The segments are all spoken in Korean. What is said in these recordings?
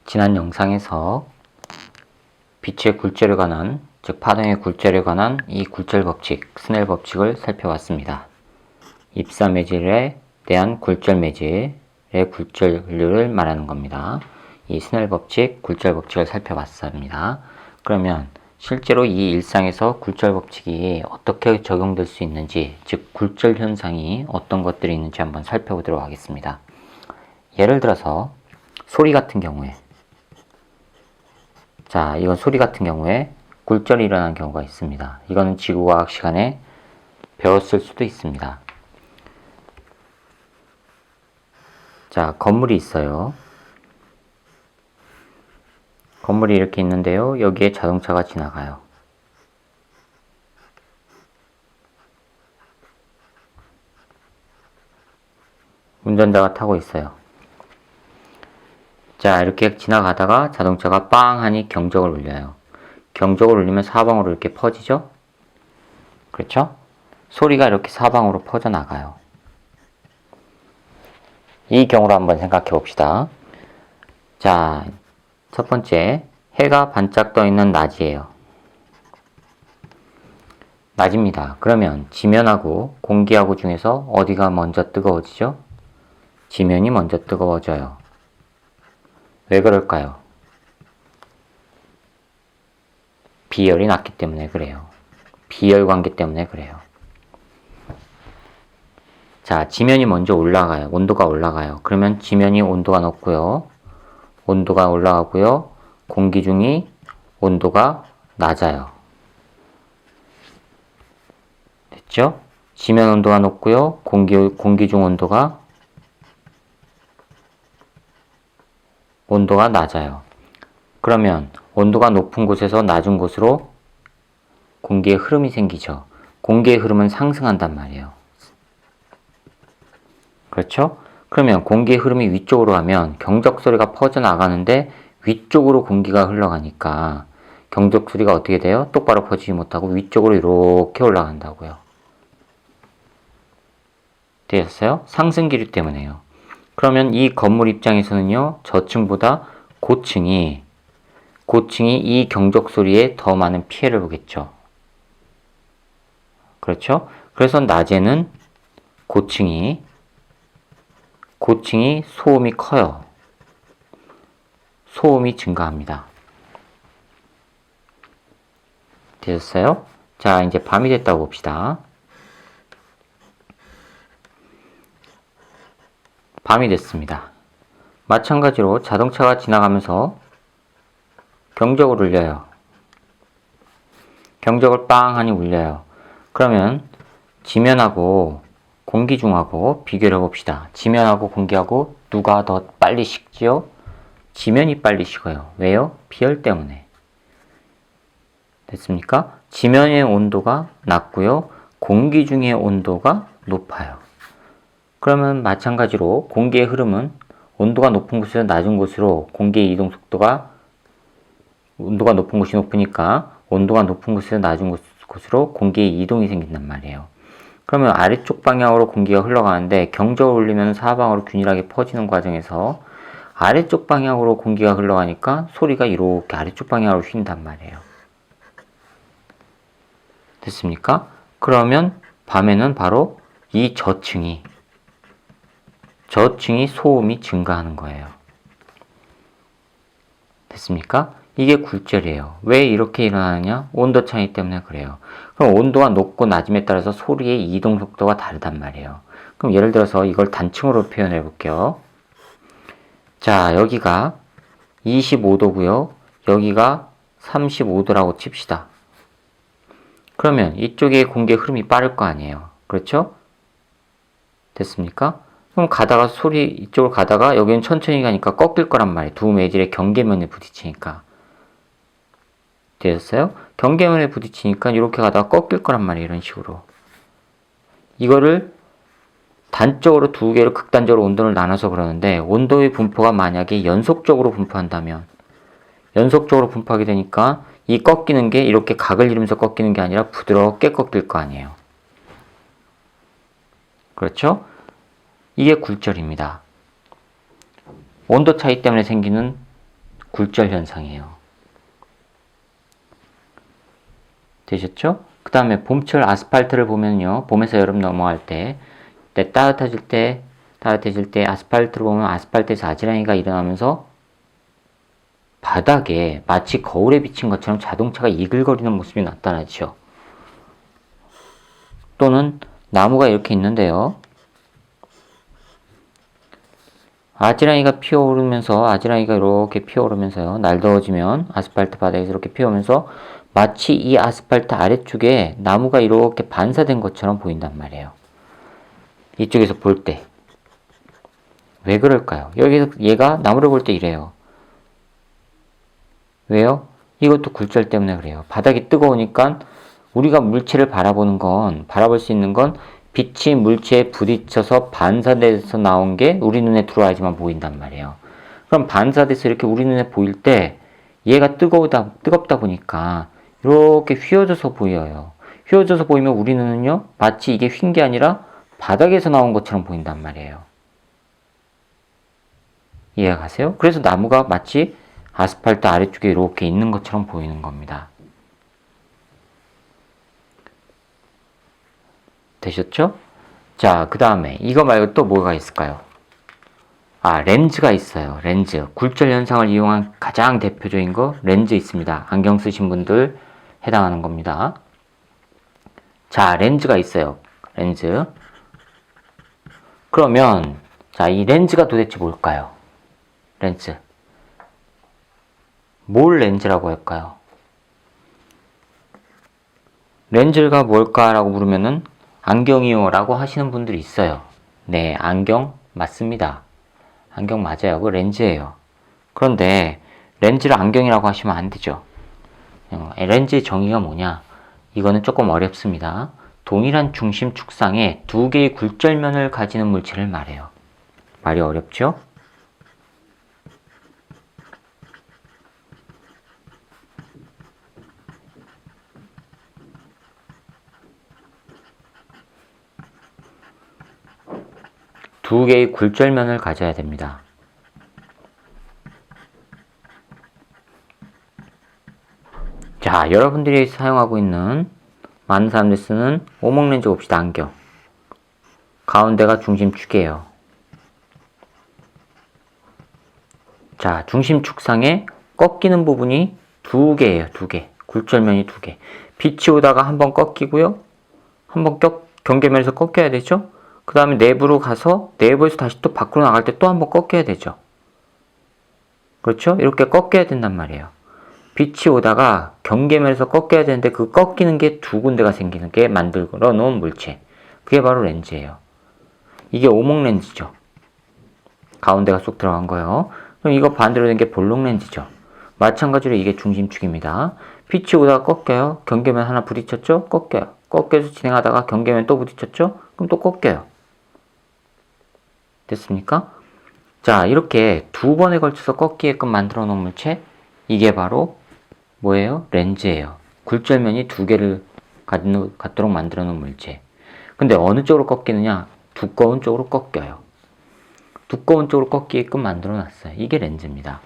지난 영상에서 빛의 굴절에 관한, 즉 파동의 굴절에 관한 이 굴절 법칙, 스넬 법칙을 살펴봤습니다. 입사 매질에 대한 굴절 매질의 굴절률을 말하는 겁니다. 이 스넬 법칙, 굴절 법칙을 살펴봤습니다. 그러면 실제로 이 일상에서 굴절 법칙이 어떻게 적용될 수 있는지, 즉 굴절 현상이 어떤 것들이 있는지 한번 살펴보도록 하겠습니다. 예를 들어서 소리 같은 경우에, 자, 이건 소리 같은 경우에 굴절이 일어나는 경우가 있습니다. 이거는 지구과학 시간에 배웠을 수도 있습니다. 자, 건물이 있어요. 건물이 이렇게 있는데요. 여기에 자동차가 지나가요. 운전자가 타고 있어요. 자, 이렇게 지나가다가 자동차가 빵 하니 경적을 울려요. 경적을 울리면 사방으로 이렇게 퍼지죠? 그렇죠? 소리가 이렇게 사방으로 퍼져나가요. 이 경우로 한번 생각해 봅시다. 자, 첫 번째, 해가 반짝 떠 있는 낮이에요. 낮입니다. 그러면 지면하고 공기하고 중에서 어디가 먼저 뜨거워지죠? 지면이 먼저 뜨거워져요. 왜 그럴까요? 비열이 낮기 때문에 그래요. 비열 관계 때문에 그래요. 자, 지면이 먼저 올라가요. 온도가 올라가요. 그러면 지면이 온도가 높고요. 온도가 올라가고요. 공기 중이 온도가 낮아요. 됐죠? 지면 온도가 높고요. 공기 중 온도가 낮아요. 그러면 온도가 높은 곳에서 낮은 곳으로 공기의 흐름이 생기죠. 공기의 흐름은 상승한단 말이에요. 그렇죠? 그러면 공기의 흐름이 위쪽으로 가면 경적 소리가 퍼져나가는데 위쪽으로 공기가 흘러가니까 경적 소리가 어떻게 돼요? 똑바로 퍼지지 못하고 위쪽으로 이렇게 올라간다고요. 되셨어요? 상승 기류 때문에요. 그러면 이 건물 입장에서는요, 저층보다 고층이 이 경적 소리에 더 많은 피해를 보겠죠. 그렇죠? 그래서 낮에는 고층이 소음이 커요. 소음이 증가합니다. 되셨어요? 자, 이제 밤이 됐다고 봅시다. 밤이 됐습니다. 마찬가지로 자동차가 지나가면서 경적을 울려요. 경적을 빵 하니 울려요. 그러면 지면하고 공기 중하고 비교를 해봅시다. 지면하고 공기하고 누가 더 빨리 식지요? 지면이 빨리 식어요. 왜요? 비열 때문에. 됐습니까? 지면의 온도가 낮고요. 공기 중의 온도가 높아요. 그러면 마찬가지로 공기의 흐름은 온도가 높은 곳에서 낮은 곳으로 공기의 이동 속도가 온도가 높은 곳이 높으니까 온도가 높은 곳에서 낮은 곳으로 공기의 이동이 생긴단 말이에요. 그러면 아래쪽 방향으로 공기가 흘러가는데 경적을 울리면 사방으로 균일하게 퍼지는 과정에서 아래쪽 방향으로 공기가 흘러가니까 소리가 이렇게 아래쪽 방향으로 휜단 말이에요. 됐습니까? 그러면 밤에는 바로 이 저층이 소음이 증가하는 거예요. 됐습니까? 이게 굴절이에요. 왜 이렇게 일어나느냐? 온도 차이 때문에 그래요. 그럼 온도가 높고 낮음에 따라서 소리의 이동 속도가 다르단 말이에요. 그럼 예를 들어서 이걸 단층으로 표현해 볼게요. 자, 여기가 25도고요. 여기가 35도라고 칩시다. 그러면 이쪽에 공기의 흐름이 빠를 거 아니에요. 그렇죠? 됐습니까? 그럼 가다가 이쪽으로 가다가 여기는 천천히 가니까 꺾일 거란 말이에요. 두 매질의 경계면에 부딪히니까. 되셨어요? 경계면에 부딪히니까 이렇게 가다가 꺾일 거란 말이에요. 이런 식으로. 이거를 단적으로 두 개로 극단적으로 온도를 나눠서 그러는데 온도의 분포가 만약에 연속적으로 분포한다면 연속적으로 분포하게 되니까 이 꺾이는 게 이렇게 각을 이루면서 꺾이는 게 아니라 부드럽게 꺾일 거 아니에요. 그렇죠? 이게 굴절입니다. 온도 차이 때문에 생기는 굴절 현상이에요. 되셨죠? 그 다음에 봄철 아스팔트를 보면요. 봄에서 여름 넘어갈 때, 따뜻해질 때 아스팔트를 보면 아스팔트에서 아지랑이가 일어나면서 바닥에 마치 거울에 비친 것처럼 자동차가 이글거리는 모습이 나타나죠. 또는 나무가 이렇게 있는데요. 아지랑이가 이렇게 피어오르면서요. 날 더워지면 아스팔트 바닥에서 이렇게 피어오면서 마치 이 아스팔트 아래쪽에 나무가 이렇게 반사된 것처럼 보인단 말이에요. 이쪽에서 볼 때. 왜 그럴까요? 여기서 얘가 나무를 볼 때 이래요. 왜요? 이것도 굴절 때문에 그래요. 바닥이 뜨거우니까 우리가 물체를 바라볼 수 있는 건 빛이 물체에 부딪혀서 반사돼서 나온 게 우리 눈에 들어와야지만 보인단 말이에요. 그럼 반사돼서 이렇게 우리 눈에 보일 때 얘가 뜨겁다 보니까 이렇게 휘어져서 보여요. 휘어져서 보이면 우리 눈은요, 마치 이게 휜 게 아니라 바닥에서 나온 것처럼 보인단 말이에요. 이해가 가세요? 그래서 나무가 마치 아스팔트 아래쪽에 이렇게 있는 것처럼 보이는 겁니다. 되셨죠? 자, 그 다음에 이거 말고 또 뭐가 있을까요? 렌즈가 있어요. 렌즈. 굴절 현상을 이용한 가장 대표적인 거 렌즈 있습니다. 안경 쓰신 분들 해당하는 겁니다. 자, 렌즈가 있어요. 렌즈. 그러면 자, 이 렌즈가 도대체 뭘까요? 렌즈. 뭘 렌즈라고 할까요? 렌즈가 뭘까라고 물으면은 안경이요 라고 하시는 분들이 있어요. 네, 안경 맞습니다. 안경 맞아요. 그 렌즈예요. 그런데 렌즈를 안경이라고 하시면 안 되죠. 렌즈의 정의가 뭐냐? 이거는 조금 어렵습니다. 동일한 중심 축상에 두 개의 굴절면을 가지는 물체를 말해요. 말이 어렵죠? 두 개의 굴절면을 가져야 됩니다. 자, 여러분들이 사용하고 있는 많은 사람들이 쓰는 오목렌즈 봅시다. 안경. 가운데가 중심축이에요. 자, 중심축상에 꺾이는 부분이 두 개예요. 두 개. 굴절면이 두 개. 빛이 오다가 한번 꺾이고요. 한번 경계면에서 꺾여야 되죠. 그 다음에 내부로 가서 내부에서 다시 또 밖으로 나갈 때 또 한번 꺾여야 되죠. 그렇죠? 이렇게 꺾여야 된단 말이에요. 빛이 오다가 경계면에서 꺾여야 되는데 그 꺾이는 게 두 군데가 생기는 게 만들어 놓은 물체. 그게 바로 렌즈예요. 이게 오목 렌즈죠. 가운데가 쏙 들어간 거예요. 그럼 이거 반대로 된 게 볼록 렌즈죠. 마찬가지로 이게 중심축입니다. 빛이 오다가 꺾여요. 경계면 하나 부딪혔죠? 꺾여요. 꺾여서 진행하다가 경계면 또 부딪혔죠? 그럼 또 꺾여요. 됐습니까? 자, 이렇게 두 번에 걸쳐서 꺾이게끔 만들어 놓은 물체, 이게 바로 뭐예요? 렌즈예요. 굴절면이 두 개를 갖도록 만들어 놓은 물체. 근데 어느 쪽으로 꺾이느냐? 두꺼운 쪽으로 꺾여요. 두꺼운 쪽으로 꺾이게끔 만들어 놨어요. 이게 렌즈입니다.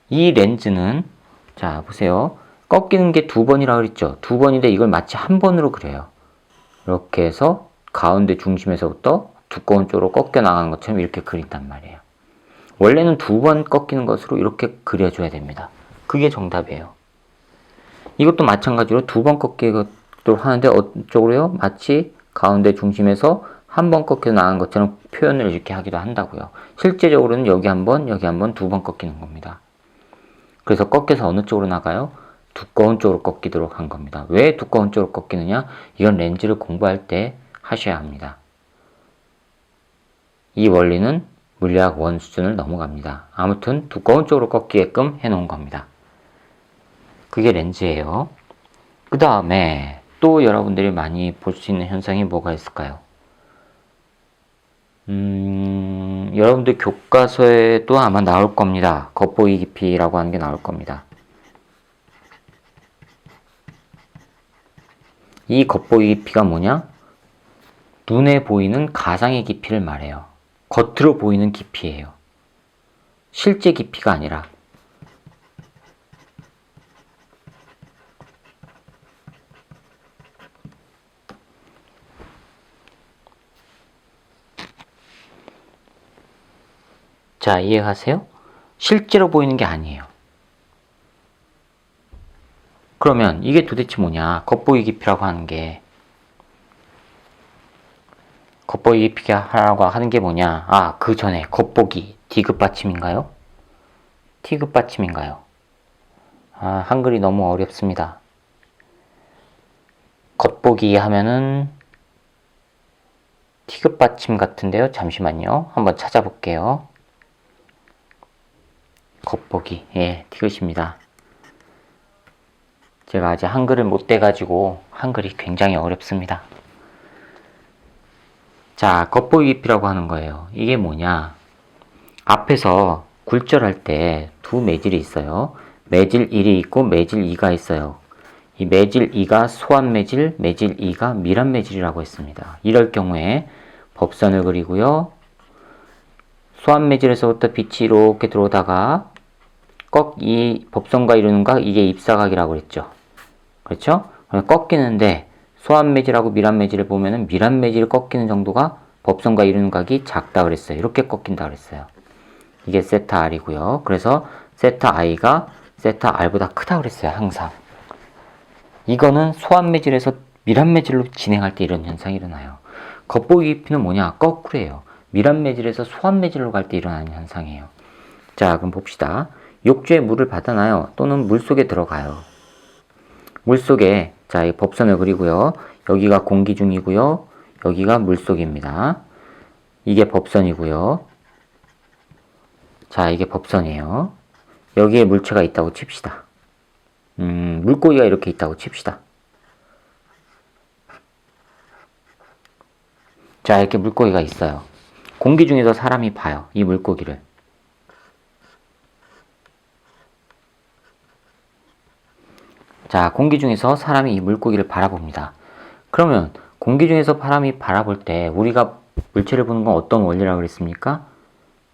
이 렌즈는 자, 보세요. 꺾이는 게 두 번이라고 그랬죠? 두 번인데 이걸 마치 한 번으로 그려요. 이렇게 해서 가운데 중심에서부터 두꺼운 쪽으로 꺾여 나가는 것처럼 이렇게 그린단 말이에요. 원래는 두 번 꺾이는 것으로 이렇게 그려줘야 됩니다. 그게 정답이에요. 이것도 마찬가지로 두 번 꺾이도록 하는데 어쪽으로요? 마치 가운데 중심에서 한 번 꺾여 나가는 것처럼 표현을 이렇게 하기도 한다고요. 실제적으로는 여기 한 번, 여기 한 번, 두 번 꺾이는 겁니다. 그래서 꺾여서 어느 쪽으로 나가요? 두꺼운 쪽으로 꺾이도록 한 겁니다. 왜 두꺼운 쪽으로 꺾이느냐? 이건 렌즈를 공부할 때 하셔야 합니다. 이 원리는 물리학 원 수준을 넘어갑니다. 아무튼 두꺼운 쪽으로 꺾이게끔 해놓은 겁니다. 그게 렌즈예요. 그 다음에 또 여러분들이 많이 볼 수 있는 현상이 뭐가 있을까요? 여러분들 교과서에도 아마 나올 겁니다. 겉보기 깊이라고 하는 게 나올 겁니다. 이 겉보기 깊이가 뭐냐? 눈에 보이는 가상의 깊이를 말해요. 겉으로 보이는 깊이예요. 실제 깊이가 아니라 자, 이해하세요? 실제로 보이는 게 아니에요. 그러면 이게 도대체 뭐냐? 겉보기 깊이라고 하는 게, 겉보기 깊이라고 하는 게 뭐냐? 아, 그 전에 겉보기 D급 받침인가요? T급 받침인가요? 아, 한글이 너무 어렵습니다. 겉보기 하면은 T급 받침 같은데요. 잠시만요. 한번 찾아볼게요. 겉보기, 예, T급입니다. 제가 아직 한글을 못 떼가지고 한글이 굉장히 어렵습니다. 자, 겉보기 깊이라고 하는 거예요. 이게 뭐냐? 앞에서 굴절할 때 두 매질이 있어요. 매질 1이 있고 매질 2가 있어요. 이 매질 2가 소환 매질, 매질 2가 밀환 매질이라고 했습니다. 이럴 경우에 법선을 그리고요. 소환 매질에서부터 빛이 이렇게 들어오다가 이 법선과 이루는 각, 이게 입사각이라고 그랬죠. 그렇죠? 꺾이는데 소환 매질하고 밀환 매질을 보면은 밀환 매질이 꺾이는 정도가 법선과 이루는 각이 작다 그랬어요. 이렇게 꺾인다 그랬어요. 이게 세타 R이고요. 그래서 세타 I가 세타 R보다 크다 그랬어요. 항상. 이거는 소환 매질에서 밀환 매질로 진행할 때 이런 현상이 일어나요. 겉보기 깊이는 뭐냐? 거꾸로예요. 밀환 매질에서 소환 매질로 갈 때 일어나는 현상이에요. 자, 그럼 봅시다. 욕조에 물을 받아놔요. 또는 물속에 들어가요. 물속에, 자, 이 법선을 그리고요. 여기가 공기 중이고요. 여기가 물속입니다. 이게 법선이고요. 자, 이게 법선이에요. 여기에 물체가 있다고 칩시다. 물고기가 이렇게 있다고 칩시다. 자, 이렇게 물고기가 있어요. 공기 중에서 사람이 봐요. 이 물고기를. 자, 공기 중에서 사람이 이 물고기를 바라봅니다. 그러면 공기 중에서 사람이 바라볼 때 우리가 물체를 보는 건 어떤 원리라고 그랬습니까?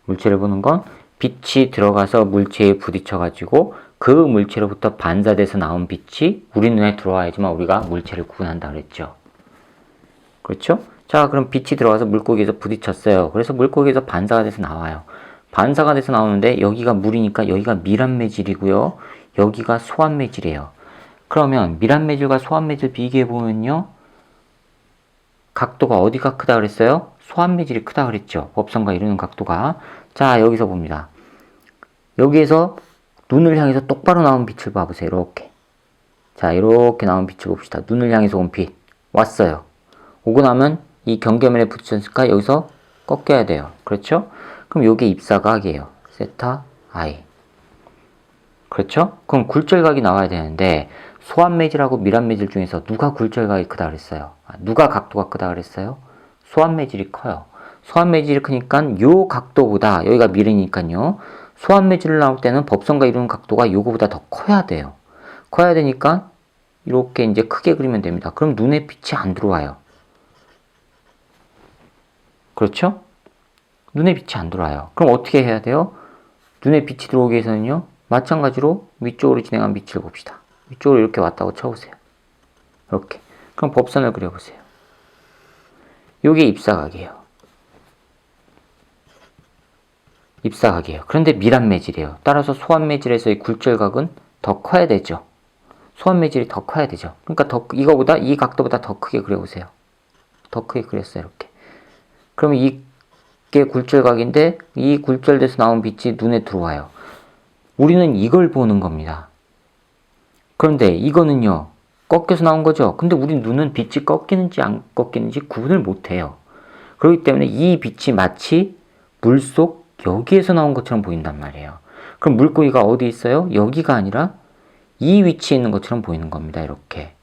물체를 보는 건 빛이 들어가서 물체에 부딪혀가지고 그 물체로부터 반사돼서 나온 빛이 우리 눈에 들어와야지만 우리가 물체를 구분한다 그랬죠. 그렇죠? 자, 그럼 빛이 들어와서 물고기에서 부딪혔어요. 그래서 물고기에서 반사가 돼서 나와요. 반사가 돼서 나오는데 여기가 물이니까 여기가 밀환 매질이고요. 여기가 소환 매질이에요. 그러면 밀환 매질과 소환 매질 비교해 보면요. 각도가 어디가 크다 그랬어요? 소환 매질이 크다 그랬죠. 법선과 이루는 각도가. 자, 여기서 봅니다. 여기에서 눈을 향해서 똑바로 나온 빛을 봐보세요. 이렇게. 자, 이렇게 나온 빛을 봅시다. 눈을 향해서 온 빛. 왔어요. 오고 나면 이 경계면에 부딪혔으니까 여기서 꺾여야 돼요. 그렇죠? 그럼 요게 입사각이에요. 세타 I. 그렇죠? 그럼 굴절각이 나와야 되는데 소환 매질하고 밀환 매질 중에서 누가 굴절각이 크다 그랬어요? 누가 각도가 크다 그랬어요? 소환 매질이 커요. 소환 매질이 크니까 요 각도보다, 여기가 밀이니까요. 소환 매질을 나올 때는 법선과 이루는 각도가 요거보다 더 커야 돼요. 커야 되니까 이렇게 이제 크게 그리면 됩니다. 그럼 눈에 빛이 안 들어와요. 그렇죠? 눈에 빛이 안 들어와요. 그럼 어떻게 해야 돼요? 눈에 빛이 들어오기 위해서는요. 마찬가지로 위쪽으로 진행한 빛을 봅시다. 위쪽으로 이렇게 왔다고 쳐보세요. 이렇게. 그럼 법선을 그려보세요. 요게 입사각이에요. 입사각이에요. 그런데 밀환 매질이에요. 따라서 소환 매질에서의 굴절각은 더 커야 되죠. 소환 매질이 더 커야 되죠. 그러니까 이거보다, 이 각도보다 더 크게 그려보세요. 더 크게 그렸어요. 이렇게. 그러면 이게 굴절각인데 이 굴절돼서 나온 빛이 눈에 들어와요. 우리는 이걸 보는 겁니다. 그런데 이거는요. 꺾여서 나온 거죠. 근데 우리 눈은 빛이 꺾이는지 안 꺾이는지 구분을 못해요. 그렇기 때문에 이 빛이 마치 물속 여기에서 나온 것처럼 보인단 말이에요. 그럼 물고기가 어디 있어요? 여기가 아니라 이 위치에 있는 것처럼 보이는 겁니다. 이렇게.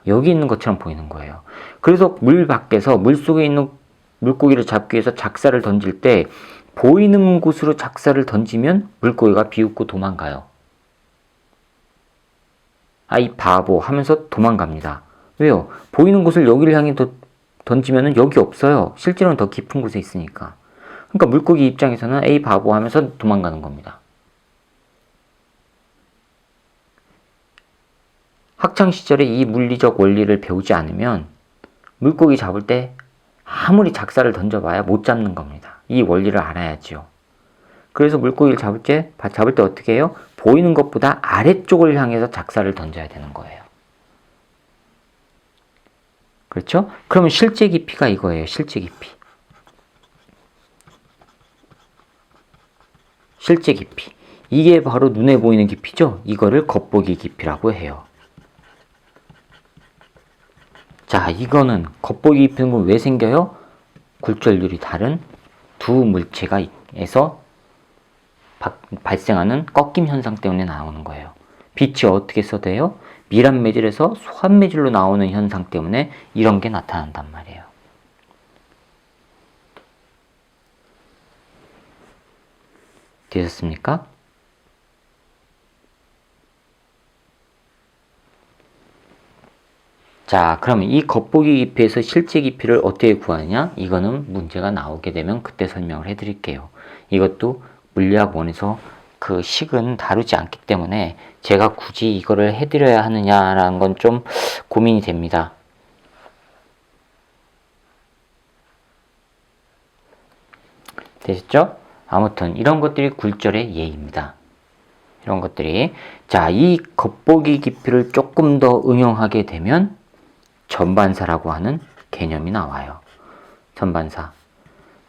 여기 있는 것처럼 보이는 거예요. 그래서 물 밖에서 물속에 있는 물고기를 잡기 위해서 작사를 던질 때 보이는 곳으로 작사를 던지면 물고기가 비웃고 도망가요. 아이 바보 하면서 도망갑니다. 왜요? 보이는 곳을 여기를 향해 던지면 여기 없어요. 실제로는 더 깊은 곳에 있으니까. 그러니까 물고기 입장에서는 에이 바보 하면서 도망가는 겁니다. 학창시절에 이 물리적 원리를 배우지 않으면 물고기 잡을 때 아무리 작사를 던져봐야 못 잡는 겁니다. 이 원리를 알아야죠. 그래서 물고기를 잡을 때 어떻게 해요? 보이는 것보다 아래쪽을 향해서 작사를 던져야 되는 거예요. 그렇죠? 그러면 실제 깊이가 이거예요. 실제 깊이. 실제 깊이. 이게 바로 눈에 보이는 깊이죠? 이거를 겉보기 깊이라고 해요. 자, 이거는 겉보기 깊이는 왜 생겨요? 굴절률이 다른 두 물체에서 발생하는 꺾임 현상 때문에 나오는 거예요. 빛이 어떻게 쏟아요? 밀합 매질에서 소합 매질로 나오는 현상 때문에 이런 게 나타난단 말이에요. 되셨습니까? 자, 그러면 이 겉보기 깊이에서 실제 깊이를 어떻게 구하느냐? 이거는 문제가 나오게 되면 그때 설명을 해드릴게요. 이것도 물리학 원에서 그 식은 다루지 않기 때문에 제가 굳이 이거를 해드려야 하느냐라는 건 좀 고민이 됩니다. 되셨죠? 아무튼 이런 것들이 굴절의 예입니다. 이런 것들이. 자, 이 겉보기 깊이를 조금 더 응용하게 되면 전반사라고 하는 개념이 나와요. 전반사.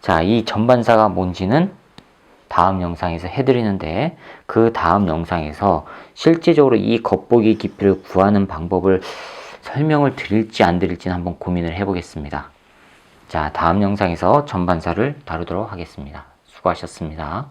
자, 이 전반사가 뭔지는 다음 영상에서 해드리는데 그 다음 영상에서 실제적으로 이 겉보기 깊이를 구하는 방법을 설명을 드릴지 안 드릴지는 한번 고민을 해보겠습니다. 자, 다음 영상에서 전반사를 다루도록 하겠습니다. 수고하셨습니다.